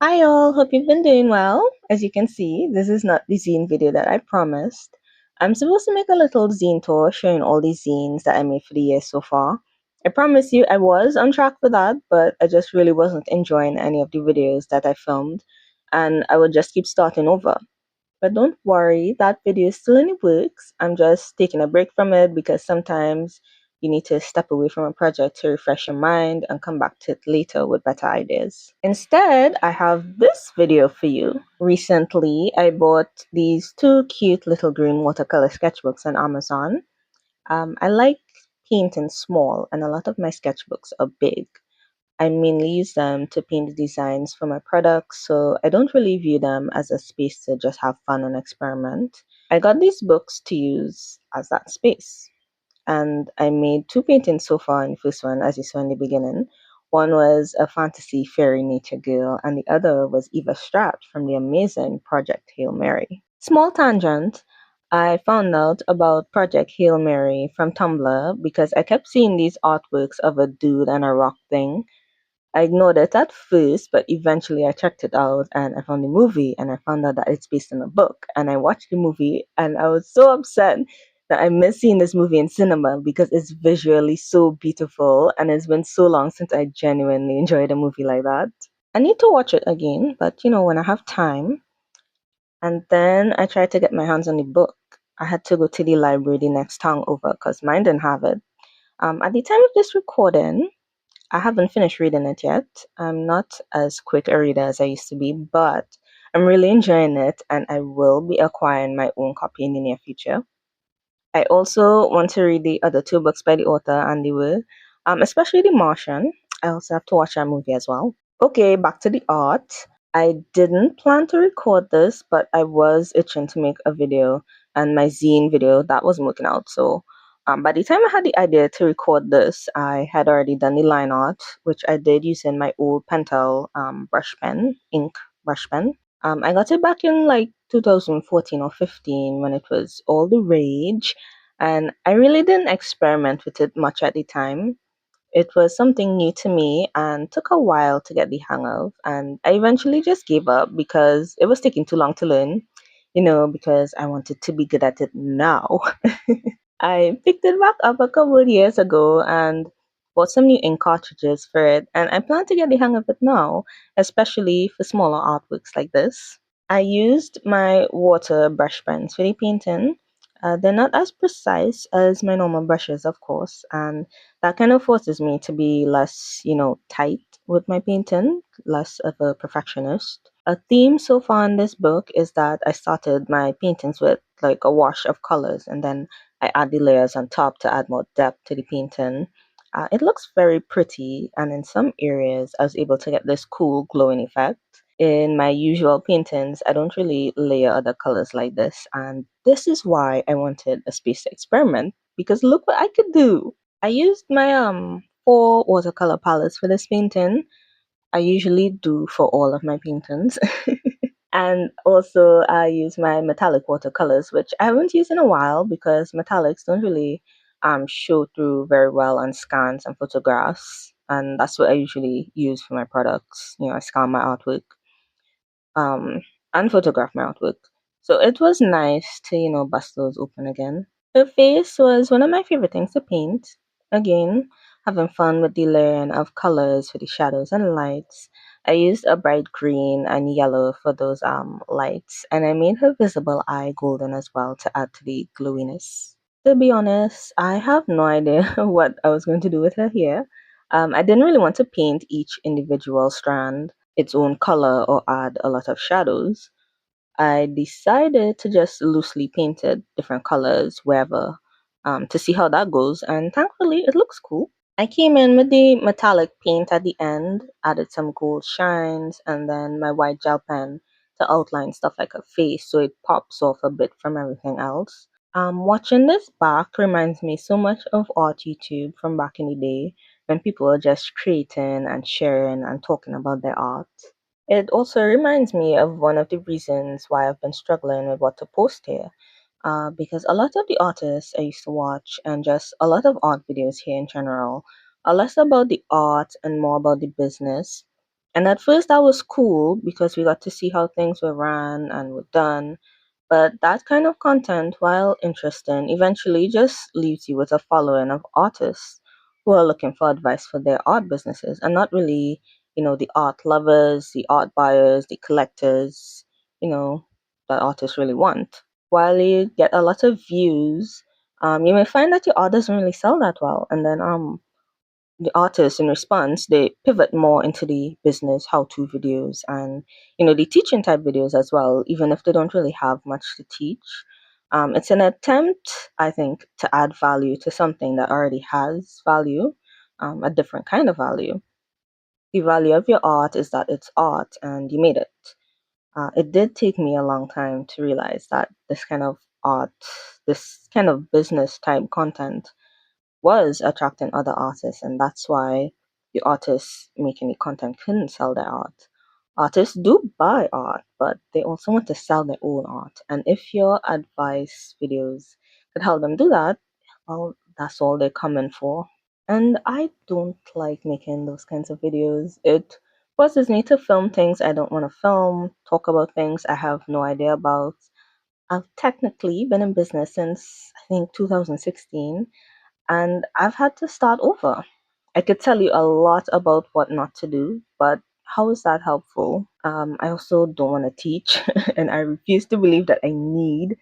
Hi all, hope you've been doing well. As you can see, this is not the zine video that I promised. I'm supposed to make a little zine tour showing all these zines that I made for the year so far. I promise you I was on track for that, but I just really wasn't enjoying any of the videos that I filmed, and I would just keep starting over. But don't worry, that video is still in the works. I'm just taking a break from it because sometimes you need to step away from a project to refresh your mind and come back to it later with better ideas. Instead, I have this video for you. Recently, I bought these two cute little green watercolor sketchbooks on Amazon. I like painting small, and a lot of my sketchbooks are big. I mainly use them to paint the designs for my products, so I don't really view them as a space to just have fun and experiment. I got these books to use as that space, and I made two paintings so far in the first one, as you saw in the beginning. One was a fantasy fairy nature girl, and the other was Eva Stratt from the amazing Project Hail Mary. Small tangent. I found out about Project Hail Mary from Tumblr because I kept seeing these artworks of a dude and a rock thing. I ignored it at first, but eventually I checked it out and I found the movie and I found out that it's based on a book. And I watched the movie and I was so upset that I missed seeing this movie in cinema because it's visually so beautiful and it's been so long since I genuinely enjoyed a movie like that. I need to watch it again, but when I have time. And then I tried to get my hands on the book. I had to go to the library the next town over because mine didn't have it. At the time of this recording, I haven't finished reading it yet. I'm not as quick a reader as I used to be, but I'm really enjoying it and I will be acquiring my own copy in the near future. I also want to read the other two books by the author, Andy Wu, especially The Martian. I also have to watch that movie as well. Okay, back to the art. I didn't plan to record this, but I was itching to make a video, and my zine video that wasn't working out. So, by the time I had the idea to record this, I had already done the line art, which I did using my old Pentel brush pen, ink brush pen. I got it back in like 2014 or 15 when it was all the rage, and I really didn't experiment with it much at the time. It was something new to me and took a while to get the hang of, and I eventually just gave up because it was taking too long to learn, because I wanted to be good at it now. I picked it back up a couple of years ago and bought some new ink cartridges for it, and I plan to get the hang of it now, especially for smaller artworks like this. I used my water brush pens for the painting. They're not as precise as my normal brushes, of course, and that kind of forces me to be less, tight with my painting, less of a perfectionist. A theme so far in this book is that I started my paintings with like a wash of colors and then I add the layers on top to add more depth to the painting. It looks very pretty, and in some areas, I was able to get this cool glowing effect. In my usual paintings, I don't really layer other colors like this, and this is why I wanted a space to experiment because look what I could do. I used my four watercolor palettes for this painting. I usually do for all of my paintings. And also, I use my metallic watercolors, which I haven't used in a while because metallics don't really show through very well on scans and photographs. And that's what I usually use for my products. I scan my artwork um, and photograph my artwork. So it was nice to, bust those open again. Her face was one of my favorite things to paint. Again, having fun with the layering of colors for the shadows and lights. I used a bright green and yellow for those lights, and I made her visible eye golden as well to add to the glowiness. To be honest, I have no idea what I was going to do with her hair. I didn't really want to paint each individual strand its own color or add a lot of shadows. I decided to just loosely paint it different colors wherever to see how that goes, and thankfully it looks cool. I came in with the metallic paint at the end, added some gold shines, and then my white gel pen to outline stuff like a face so it pops off a bit from everything else. Watching this back reminds me so much of art YouTube from back in the day when people were just creating and sharing and talking about their art. It also reminds me of one of the reasons why I've been struggling with what to post here. Because a lot of the artists I used to watch and just a lot of art videos here in general are less about the art and more about the business. And at first that was cool because we got to see how things were ran and were done. But that kind of content, while interesting, eventually just leaves you with a following of artists who are looking for advice for their art businesses and not really, the art lovers, the art buyers, the collectors, that artists really want. While you get a lot of views, you may find that your art doesn't really sell that well. And then the artists in response they pivot more into the business how-to videos and the teaching type videos as well, even if they don't really have much to teach. It's an attempt, I think, to add value to something that already has value, a different kind of value. The value of your art is that it's art and you made it. It did take me a long time to realize that this kind of art, this kind of business type content was attracting other artists, and that's why the artists making the content couldn't sell their art. Artists do buy art, but they also want to sell their own art. And if your advice videos could help them do that, well, that's all they're coming for. And I don't like making those kinds of videos. It forces me to film things I don't want to film, talk about things I have no idea about. I've technically been in business since I think 2016 and I've had to start over. I could tell you a lot about what not to do, but how is that helpful? I also don't want to teach, and I refuse to believe that I need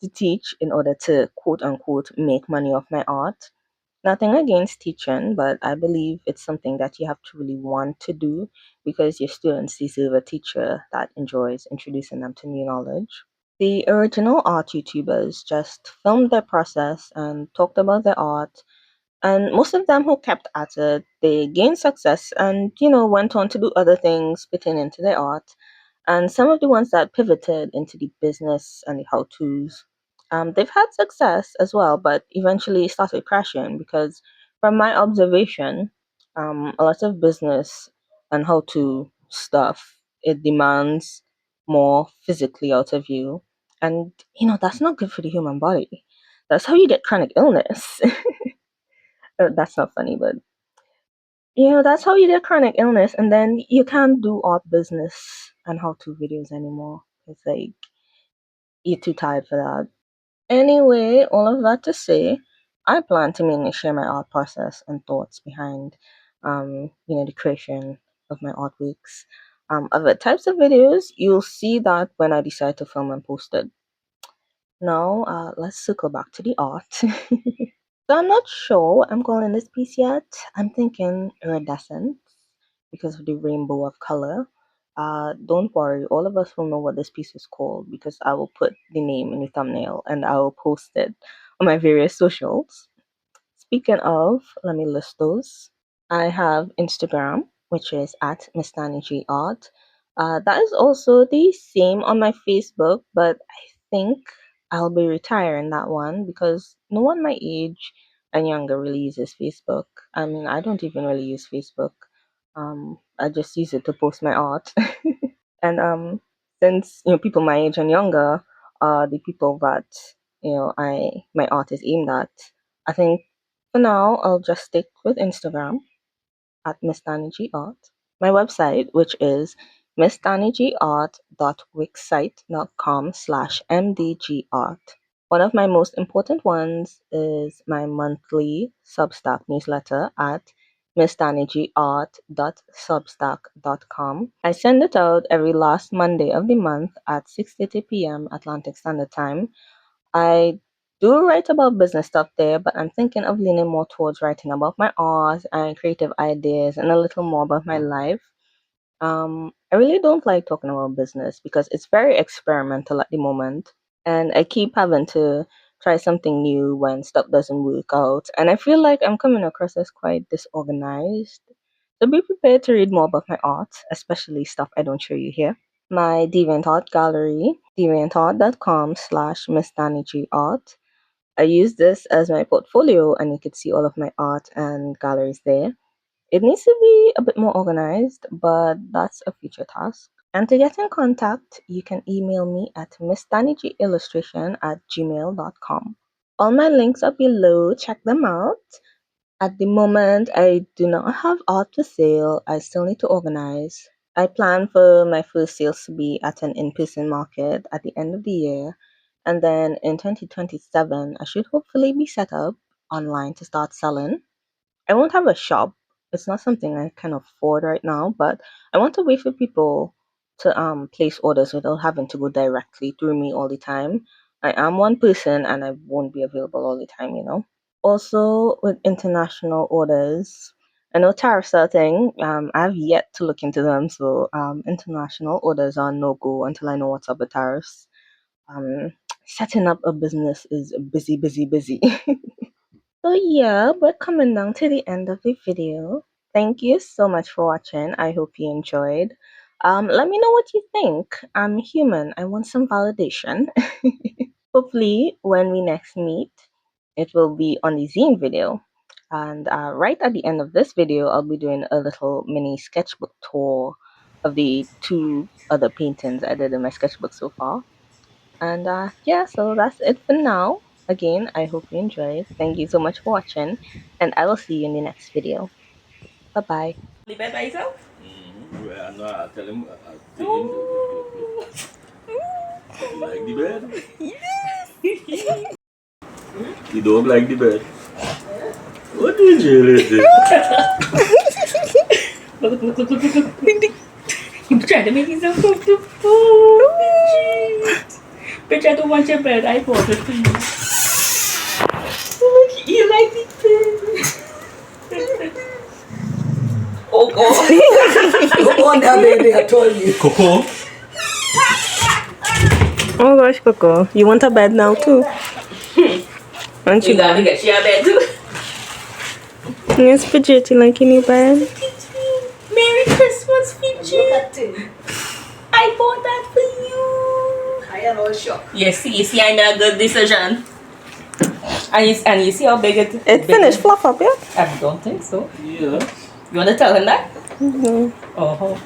to teach in order to quote unquote make money off my art. Nothing against teaching, but I believe it's something that you have to really want to do because your students deserve a teacher that enjoys introducing them to new knowledge. The original art YouTubers just filmed their process and talked about their art, and most of them who kept at it, they gained success and, went on to do other things pertaining to their art. And some of the ones that pivoted into the business and the how-tos, they've had success as well, but eventually started crashing because from my observation, a lot of business and how-to stuff, it demands more physically out of you. And, that's not good for the human body. That's how you get chronic illness. That's not funny, but that's how you get chronic illness, and then you can't do art business and how-to videos anymore. It's like you're too tired for that. Anyway, all of that to say, I plan to mainly share my art process and thoughts behind, the creation of my artworks. Other types of videos, you'll see that when I decide to film and post it. Now, let's circle back to the art. So I'm not sure what I'm calling this piece yet. I'm thinking iridescent because of the rainbow of color. Don't worry, all of us will know what this piece is called because I will put the name in the thumbnail and I will post it on my various socials. Speaking of, let me list those. I have Instagram, which is at msdanigillustration. That is also the same on my Facebook, but I think I'll be retiring that one because no one my age and younger really uses Facebook. I mean, I don't even really use Facebook. I just use it to post my art. And since people my age and younger are the people that I my art is aimed at, I think for now I'll just stick with Instagram at Miss Dani G Art. My website, which is msdanigillustration.com/mdgart. One of my most important ones is my monthly Substack newsletter at msdanigillart.substack.com. I send it out every last Monday of the month at 6:30 p.m. Atlantic Standard Time. I do write about business stuff there, but I'm thinking of leaning more towards writing about my art and creative ideas and a little more about my life. I really don't like talking about business because it's very experimental at the moment, and I keep having to try something new when stuff doesn't work out, and I feel like I'm coming across as quite disorganized. So be prepared to read more about my art, especially stuff I don't show you here. My DeviantArt gallery, deviantart.com/msdanigillustration. I use this as my portfolio and you can see all of my art and galleries there. It needs to be a bit more organized, but that's a future task. And to get in contact, you can email me at msdanigillustration@gmail.com. All my links are below, check them out. At the moment, I do not have art for sale. I still need to organize. I plan for my first sales to be at an in-person market at the end of the year. And then in 2027, I should hopefully be set up online to start selling. I won't have a shop. It's not something I can afford right now, but I want to wait for people to place orders without having to go directly through me all the time. I am one person and I won't be available all the time, you know. Also, with international orders, I know tariffs are a thing. I've yet to look into them, so international orders are no go until I know what's up with tariffs. Um, Setting up a business is busy, busy, busy. So yeah, we're coming down to the end of the video. Thank you so much for watching. I hope you enjoyed. Let me know what you think. I'm human. I want some validation. Hopefully, when we next meet, it will be on the zine video. And right at the end of this video, I'll be doing a little mini sketchbook tour of the 2 other paintings I did in my sketchbook so far. And yeah, so that's it for now. Again, I hope you enjoyed. Thank you so much for watching, and I will see you in the next video. Bye bye. The bed by yourself? Well, no, I tell him, you like the bed? Yes. You don't like the bed? What did you do? Look. You trying to make yourself comfortable, bitch. Bitch, I don't want your bed. I bought it for you. Look, you like the bed. Oh, God. Go on there, baby, I told you. Coco? Oh gosh, Coco, you want a bed now too? Aren't You you? gotta get your bed too. Yes, Bridget, you like your new bed? Merry Christmas, Fiji. Look at him. I bought that for you. I am all shocked. You see, I made a good decision. And you see how big it is? It finished fluff up, yeah? I don't think so. Yeah. You want to tell him that? Mm-hmm. Oh.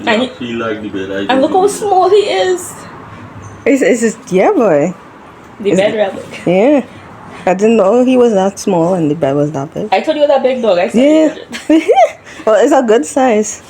Yeah, he like the bed. And look how small he is. It's just, yeah, boy. The bed rabbit. Yeah. I didn't know he was that small and the bed was that big. I told you that big dog. I said Yeah. Well, it's a good size.